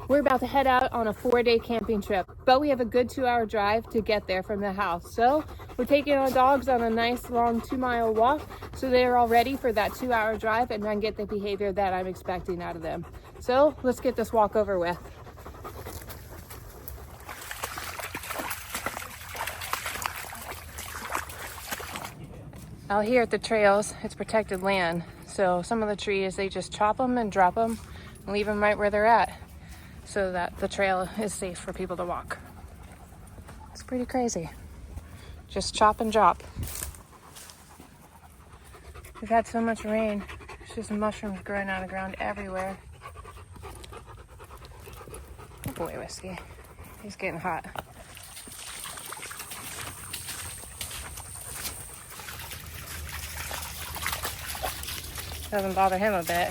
We're about to head out on a 4-day camping trip, but we have a good 2-hour drive to get there from the house. So we're taking our dogs on a nice long 2-mile walk so they're all ready for that 2-hour drive and then get the behavior that I'm expecting out of them. So let's get this walk over with. Out here at the trails, it's protected land. So some of the trees, they just chop them and drop them and leave them right where they're at, so that the trail is safe for people to walk. It's pretty crazy. Just chop and drop. We've had so much rain. There's just mushrooms growing out of the ground everywhere. Oh boy, Whiskey. He's getting hot. Doesn't bother him a bit.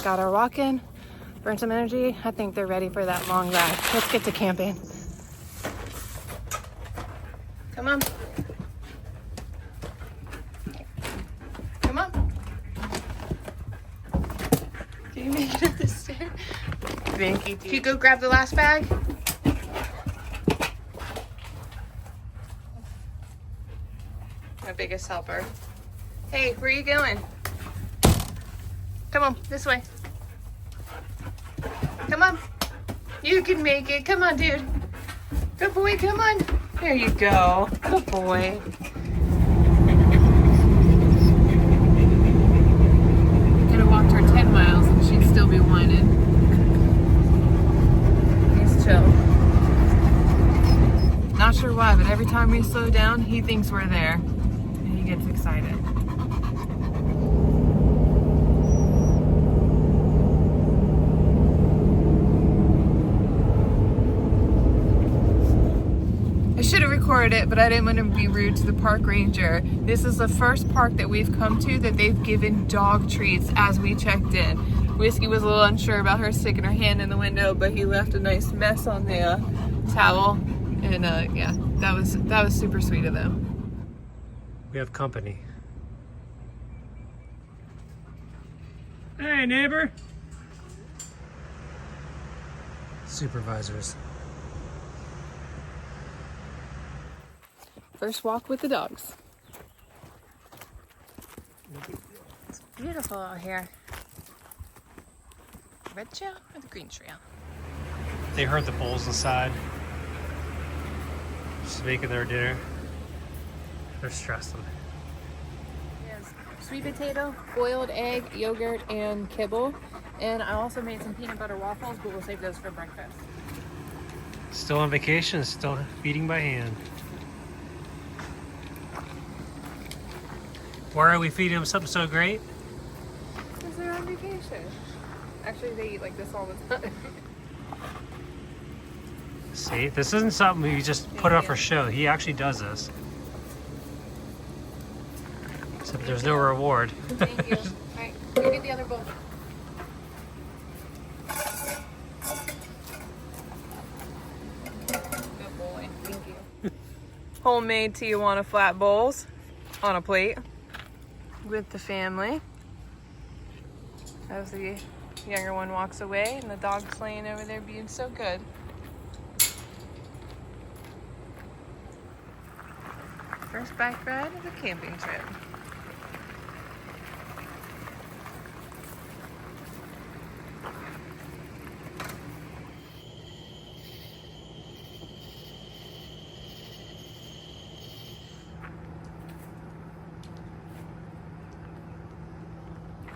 Got our walk in, burn some energy. I think they're ready for that long ride. Let's get to camping. Come on. Come on. Can you make it up the stairs? Thank you. Can you go grab the last bag? My biggest helper. Hey, where are you going? Come on, this way. Come on. You can make it. Come on, dude. Good boy, come on. There you go. Good boy. Could have walked her 10 miles and she'd still be whining. He's chill. Not sure why, but every time we slow down, he thinks we're there. And he gets excited. I should have recorded it, but I didn't want to be rude to the park ranger. This is the first park that we've come to that they've given dog treats as we checked in. Whiskey was a little unsure about her sticking her hand in the window, but he left a nice mess on the towel, and yeah, that was super sweet of them. We have company. Hey, neighbor. Supervisors. First walk with the dogs. It's beautiful out here. Red trail or the green trail? They heard the bulls inside. Just making their dinner. They're stressing. Yes. Sweet potato, boiled egg, yogurt, and kibble. And I also made some peanut butter waffles, but we'll save those for breakfast. Still on vacation, still feeding by hand. Why are we feeding them something so great? Because they're on vacation. Actually, they eat like this all the time. See, this isn't something we just put up for show. He actually does this. Except there's no reward. Thank you. Alright, go get the other bowl. Good boy. Thank you. Homemade Tijuana flat bowls on a plate with the family. As the younger one walks away and the dog's laying over there being so good. First bike ride of the camping trip.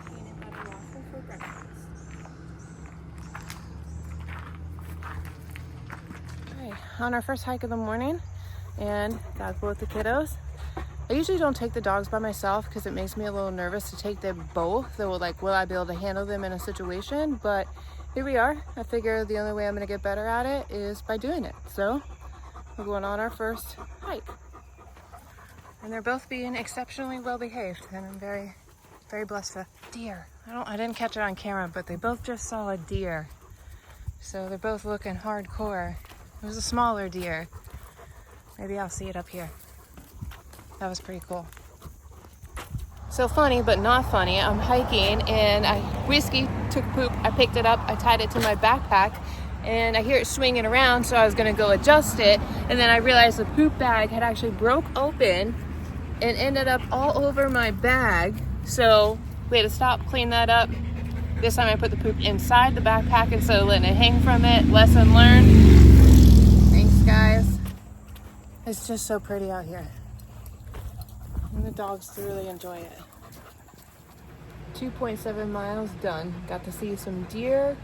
Peanut butter waffle for breakfast. Okay, on our first hike of the morning, and got both the kiddos. I usually don't take the dogs by myself because it makes me a little nervous to take them both. So will I be able to handle them in a situation? But here we are. I figure the only way I'm going to get better at it is by doing it. So we're going on our first hike. And they're both being exceptionally well behaved, and I'm very, very blessed with deer. I didn't catch it on camera, but they both just saw a deer. So they're both looking hardcore. It was a smaller deer. Maybe I'll see it up here. That was pretty cool. So funny, but not funny. I'm hiking and Whiskey took a poop. I picked it up, I tied it to my backpack, and I hear it swinging around, so I was gonna go adjust it. And then I realized the poop bag had actually broke open and ended up all over my bag. So we had to stop, clean that up. This time I put the poop inside the backpack instead of letting it hang from it. Lesson learned. Thanks, guys. It's just so pretty out here. And the dogs really enjoy it. 2.7 miles done. Got to see some deer.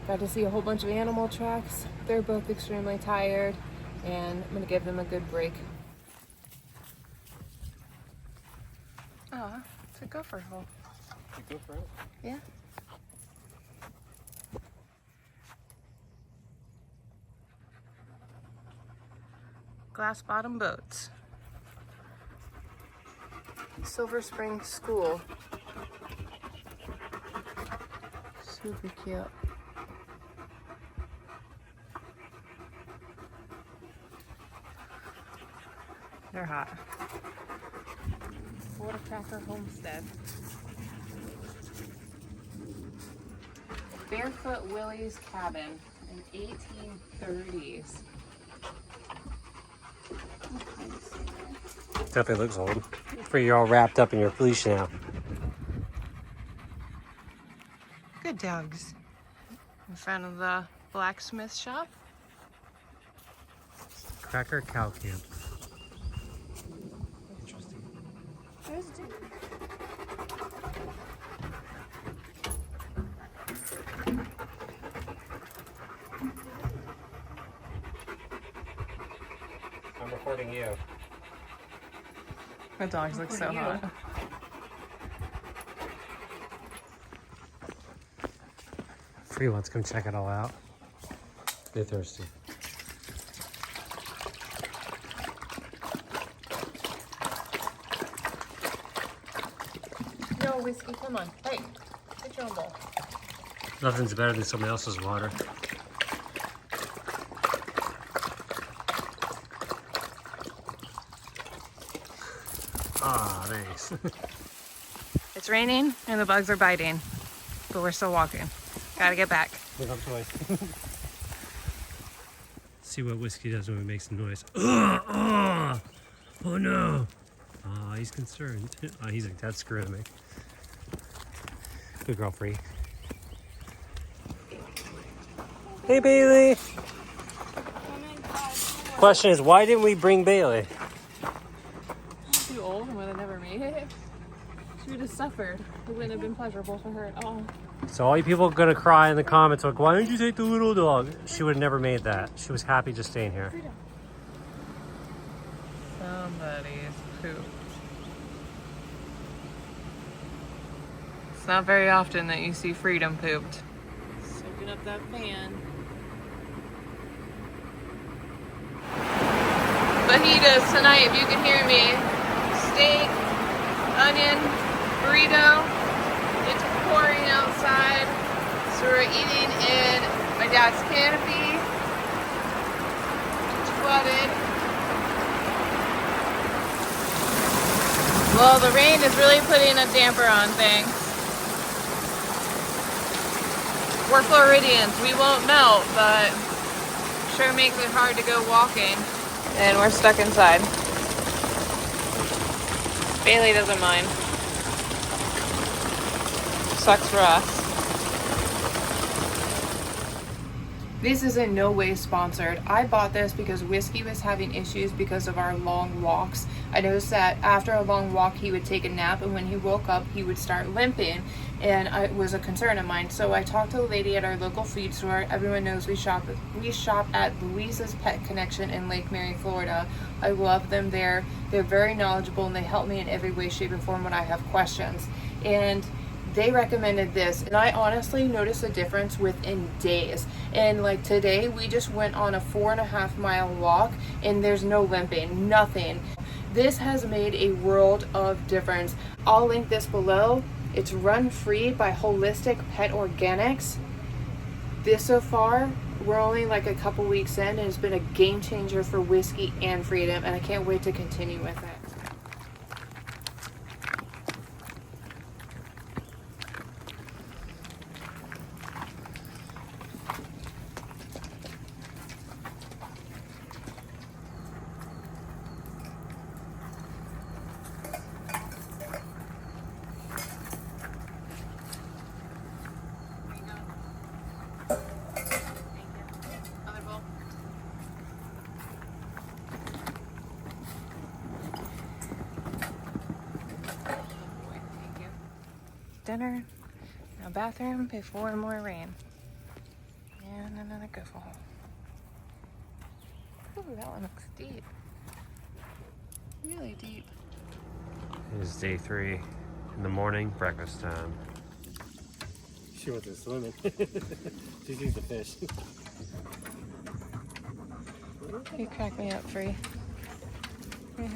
Got to see a whole bunch of animal tracks. They're both extremely tired, and I'm gonna give them a good break. Oh, it's a gopher hole. You go for it? Yeah. Glass bottom boats. Silver Spring School. Super cute. They're hot. Florida Cracker Homestead. Barefoot Willie's Cabin in 1830s. Definitely looks old. For you're all wrapped up in your fleece now. Good dogs. In front of the blacksmith shop. Cracker cow camp. Interesting. There's a deer. I'm recording you. The dogs look so hot. Free wants to come check it all out. They're thirsty. No, Whiskey, come on. Hey, get your own bowl. Nothing's better than someone else's water. Ah, thanks. It's raining and the bugs are biting, but we're still walking. Gotta get back. See what Whiskey does when he makes some noise. Oh no! Oh, he's concerned. Oh, he's like, that's screwing me. Good girl, Free. Hey, Bailey. Question is, why didn't we bring Bailey? Too old and would have never made it. She would have suffered. It wouldn't have been pleasurable for her at all. So all you people are gonna cry in the comments like, why didn't you take the little dog? She would have never made that. She was happy just staying here. Somebody's pooped. It's not very often that you see Freedom pooped. Soaking up that fan. Fajitas tonight, if you can hear me. Steak, onion, burrito. It's pouring outside, so we're eating in my dad's canopy. It's flooded. Well, the rain is really putting a damper on things. We're Floridians, we won't melt, but sure makes it hard to go walking. And we're stuck inside. Bailey doesn't mind. Sucks for us. This is in no way sponsored. I bought this because Whiskey was having issues because of our long walks. I noticed that after a long walk he would take a nap, and when he woke up he would start limping, and it was a concern of mine. So I talked to the lady at our local feed store. Everyone knows we shop at Louisa's Pet Connection in Lake Mary, Florida. I love them there. They're very knowledgeable and they help me in every way, shape, and form when I have questions. And they recommended this, and I honestly noticed a difference within days. And like today, we just went on a 4.5 mile walk and there's no limping, nothing. This has made a world of difference. I'll link this below. It's run free by Wholistic Pet Organics. This so far, we're only like a couple weeks in, and it's been a game changer for Whiskey and Freedom, and I can't wait to continue with it. dinner, a bathroom before more rain. And another good hole. Ooh, that one looks deep. Really deep. It is day 3 in the morning, breakfast time. She went to swimming. She sees the fish. You crack me up, Free. Yeah.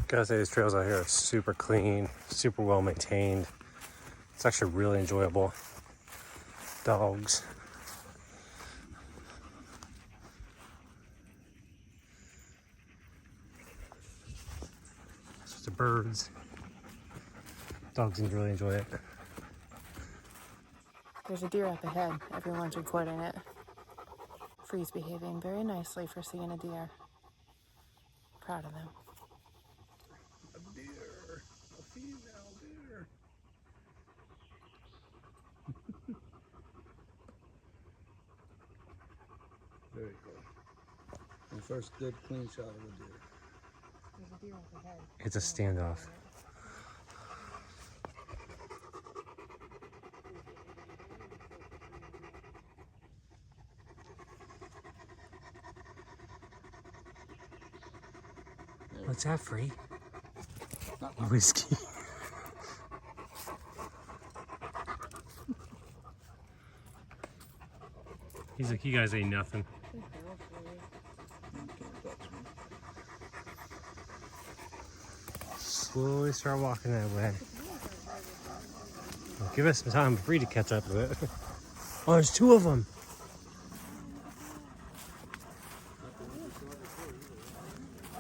Gotta say, these trails out here are super clean, super well maintained. It's actually really enjoyable. Dogs. It's just the birds. Dogs seem to really enjoy it. There's a deer up ahead. Everyone's recording it. Free's behaving very nicely for seeing a deer. Proud of them. A deer. A female deer. Very cool. And first good clean shot of a deer. There's a deer up ahead. It's a standoff. What's that, Free? Whiskey. He's like, you guys ain't nothing. You can't touch me. Slowly start walking that way. Give us some time for Free to catch up with it. Oh, there's 2 of them.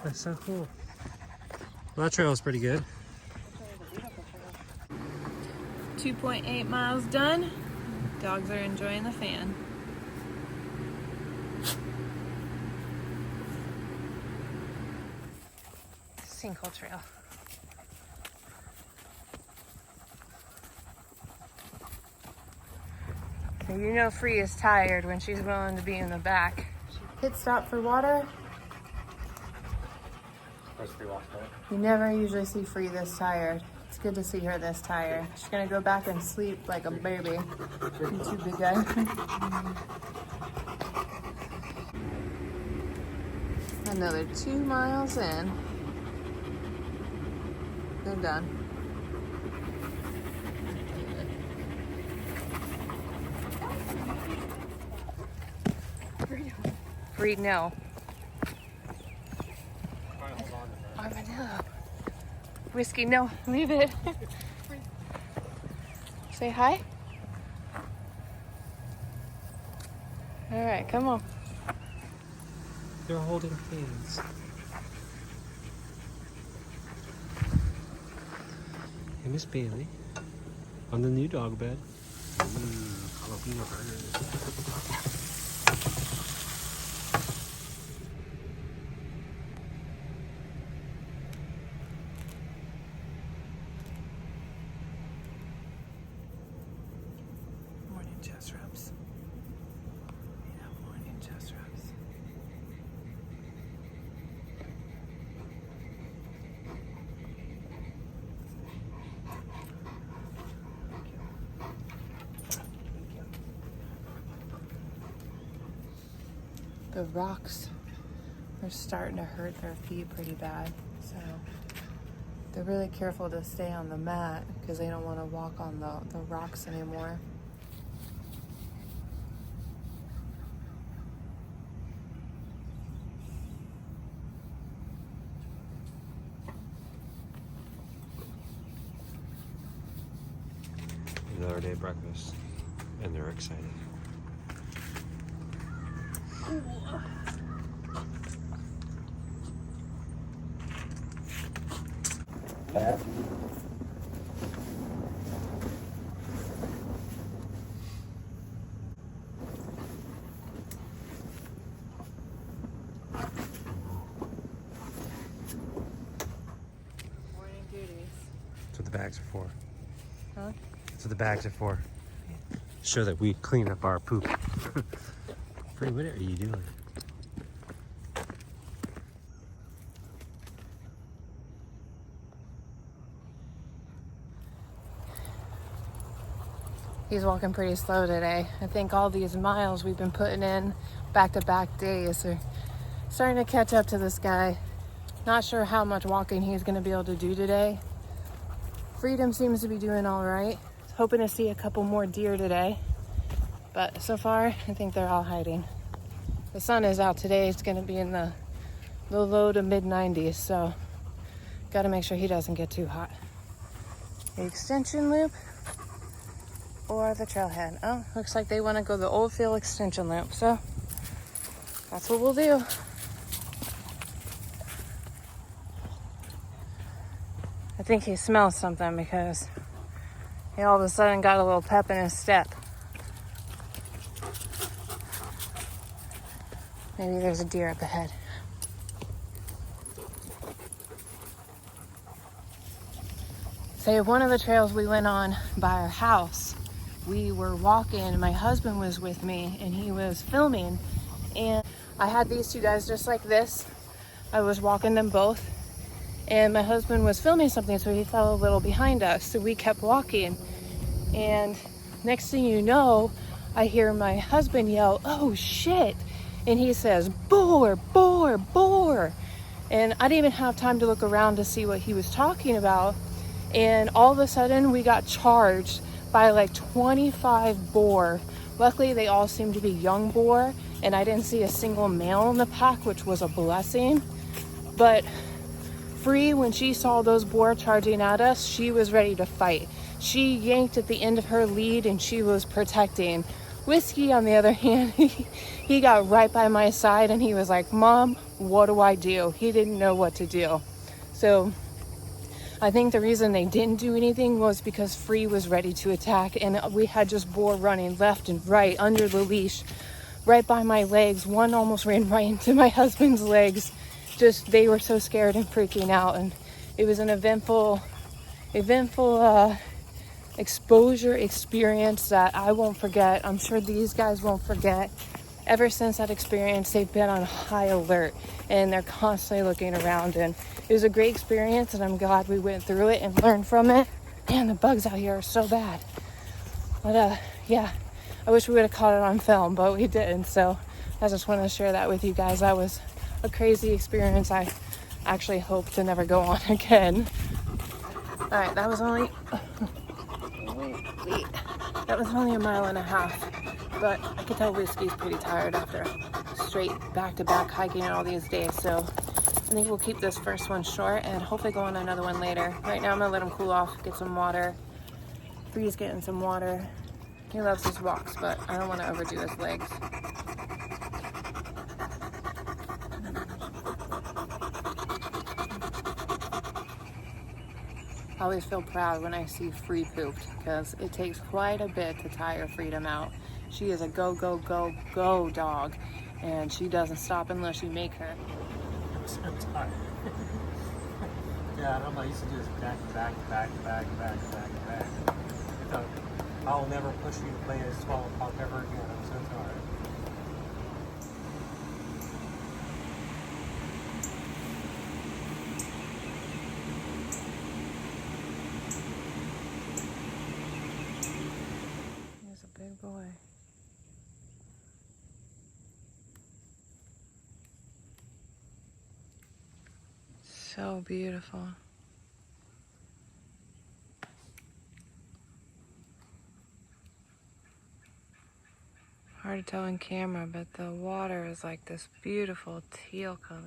That's so cool. Well, that trail is pretty good. 2.8 miles done. Dogs are enjoying the fan. Sinkhole trail. So you know Free is tired when she's willing to be in the back. Pit stop for water. You never usually see Free this tired. It's good to see her this tired. She's gonna go back and sleep like a baby. You too, big guy. Another 2 miles in. They're done. Free, no. Armadillo. Whiskey, no. Leave it. Say hi. All right, come on. They're holding hands. And Miss Bailey on the new dog bed. Jalapeno burgers. Morning chest rubs. Yeah, morning chest rubs. The rocks are starting to hurt their feet pretty bad, so they're really careful to stay on the mat because they don't want to walk on the rocks anymore. Another day of breakfast, and they're excited. Morning duties. That's what the bags are for. Huh? That's what the bags are for. Show that we clean up our poop. Free, what are you doing? he's walking pretty slow today. I think all these miles we've been putting in back-to-back days are starting to catch up to this guy. Not sure how much walking he's going to be able to do today. Freedom seems to be doing all right. Hoping to see a couple more deer today. But so far, I think they're all hiding. The sun is out today. It's going to be in the low to mid 90s. So got to make sure he doesn't get too hot. The extension loop or the trailhead. Oh, looks like they want to go the old field extension loop. So that's what we'll do. I think he smells something because he all of a sudden got a little pep in his step. Maybe there's a deer up ahead. So one of the trails we went on by our house, we were walking, my husband was with me and he was filming, and I had these two guys just like this. I was walking them both and my husband was filming something, so he fell a little behind us, so we kept walking, and next thing you know, I hear my husband yell, "Oh shit," and he says, "Boar, boar, boar," and I didn't even have time to look around to see what he was talking about, and all of a sudden we got charged by like 25 boar. Luckily they all seemed to be young boar, and I didn't see a single male in the pack, which was a blessing. But Free, when she saw those boar charging at us, she was ready to fight. She yanked at the end of her lead and she was protecting. Whiskey, on the other hand, he got right by my side and he was like, "Mom, what do I do?" He didn't know what to do. So I think the reason they didn't do anything was because Free was ready to attack, and we had just boar running left and right under the leash, right by my legs. One almost ran right into my husband's legs. Just, they were so scared and freaking out, and it was an eventful exposure experience that I won't forget. I'm sure these guys won't forget. Ever since that experience, they've been on high alert and they're constantly looking around, and it was a great experience, and I'm glad we went through it and learned from it. Man, the bugs out here are so bad. But yeah, I wish we would have caught it on film, but we didn't. So I just wanted to share that with you guys. That was a crazy experience I actually hope to never go on again. All right, that was only that was only 1.5 miles, but I could tell Whiskey's pretty tired after straight back-to-back hiking all these days. So I think we'll keep this first one short and hopefully go on another one later. Right now I'm gonna let him cool off, get some water. Free's getting some water. He loves his walks, but I don't want to overdo his legs. I always feel proud when I see Free pooped, because it takes quite a bit to tire Freedom out. She is a go, go, go, go dog, and she doesn't stop unless you make her. I'm so tired. Yeah, and I'm not used to do this back. I thought, I'll never push you to play a 12 o'clock ever again. I'm so tired. He's a big boy. So beautiful. Hard to tell in camera, but the water is like this beautiful teal color.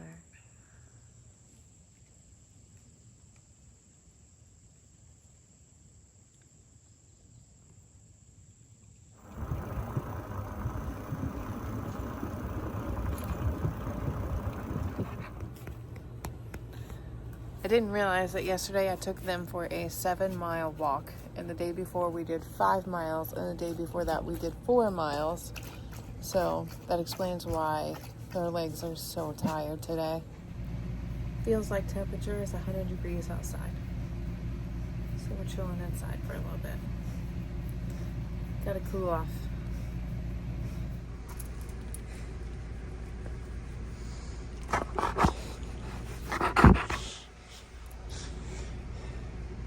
I didn't realize that yesterday I took them for a 7-mile walk, and the day before we did 5 miles, and the day before that we did 4 miles. So that explains why their legs are so tired today. Feels like temperature is 100 degrees outside. So we're chilling inside for a little bit. Gotta cool off.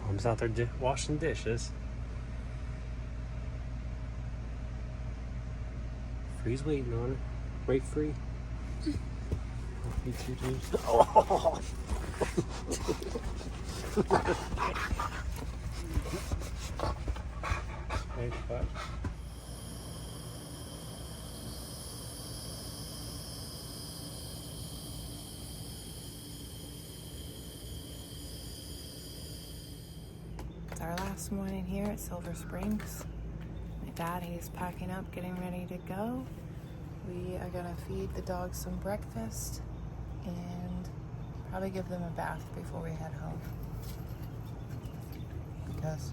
Mom's out there washing dishes. Free's waiting on her. Break free. Oh. Hey, bud. It's our last morning here at Silver Springs. My daddy's packing up, getting ready to go. We are gonna feed the dogs some breakfast and probably give them a bath before we head home. Because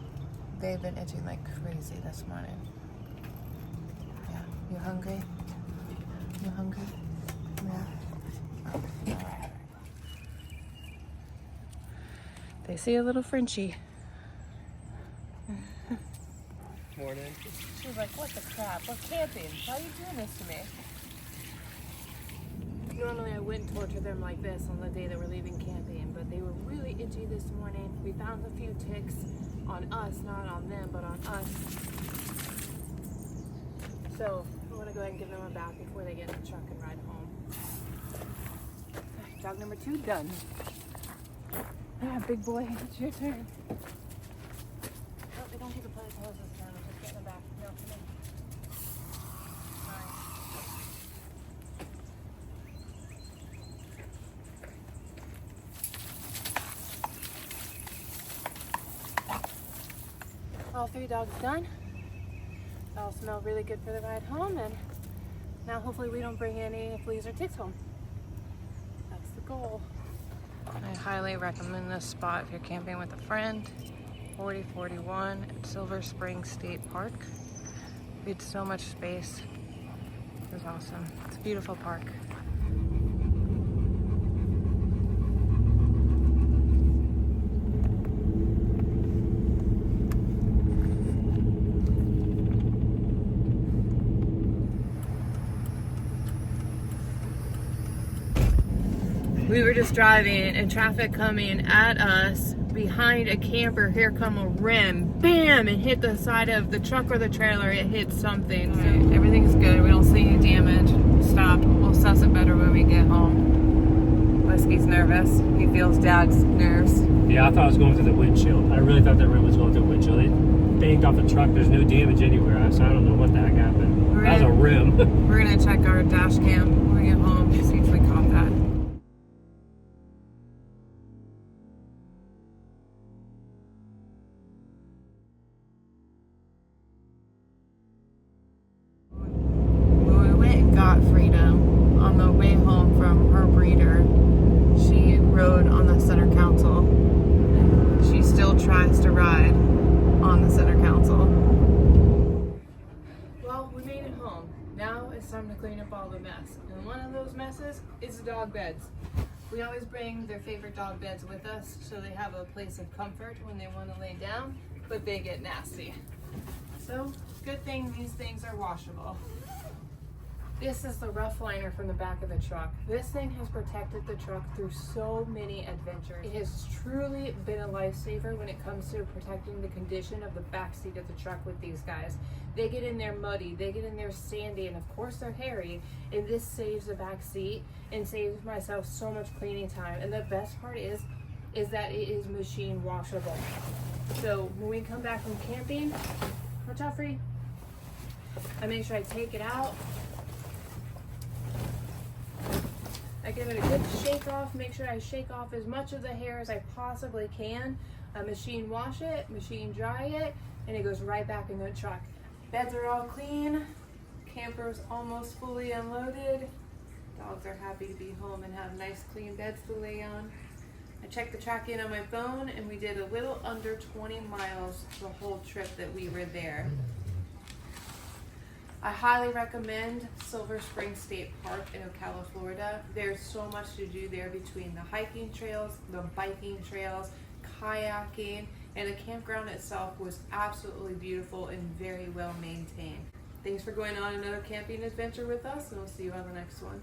they've been itching like crazy this morning. Yeah, you hungry? You hungry? Yeah. Oh, all right. They see a little Frenchie. Morning. She was like, what the crap? We're camping. Why are you doing this to me? Normally I wouldn't torture them like this on the day that we're leaving camping, but they were really itchy this morning. We found a few ticks on us, not on them, but on us. So I want to go ahead and give them a bath before they get in the truck and ride home. Dog number 2 done. Yeah, big boy, it's your turn. Oh, they don't need to play with toes this time. Just get in the back. No, come in. All 3 dogs done. They all smell really good for the ride home, and now hopefully we don't bring any fleas or ticks home. That's the goal. I highly recommend this spot if you're camping with a friend. 4041 at Silver Spring State Park. We had so much space. It was awesome. It's a beautiful park. We were just driving and traffic coming at us behind a camper. Here come a rim, bam, and hit the side of the truck or the trailer. It hit something. Right. Everything's good. We don't see any damage. Stop. We'll suss it better when we get home. Whiskey's nervous. He feels Dad's nerves. Yeah, I thought I was going through the windshield. I really thought that rim was going through the windshield. It banged off the truck. There's no damage anywhere, so I don't know what the heck happened. That was a rim. We're gonna check our dash cam when we get home to see if we caught that. Freedom on the way home from her breeder. She rode on the center console. She still tries to ride on the center console. Well, we made it home. Now it's time to clean up all the mess. And one of those messes is the dog beds. We always bring their favorite dog beds with us so they have a place of comfort when they want to lay down, but they get nasty. So, good thing these things are washable. This is the rough liner from the back of the truck. This thing has protected the truck through so many adventures. It has truly been a lifesaver when it comes to protecting the condition of the back seat of the truck with these guys. They get in there muddy, they get in there sandy, and of course they're hairy, and this saves the back seat and saves myself so much cleaning time. And the best part is that it is machine washable. So when we come back from camping, watch out, Free. I make sure I take it out. I give it a good shake off, make sure I shake off as much of the hair as I possibly can. Machine wash it, machine dry it, and it goes right back in the truck. Beds are all clean, camper's almost fully unloaded. Dogs are happy to be home and have nice clean beds to lay on. I checked the tracking on my phone and we did a little under 20 miles the whole trip that we were there. I highly recommend Silver Spring State Park in Ocala, Florida. There's so much to do there between the hiking trails, the biking trails, kayaking, and the campground itself was absolutely beautiful and very well maintained. Thanks for going on another camping adventure with us, and we'll see you on the next one.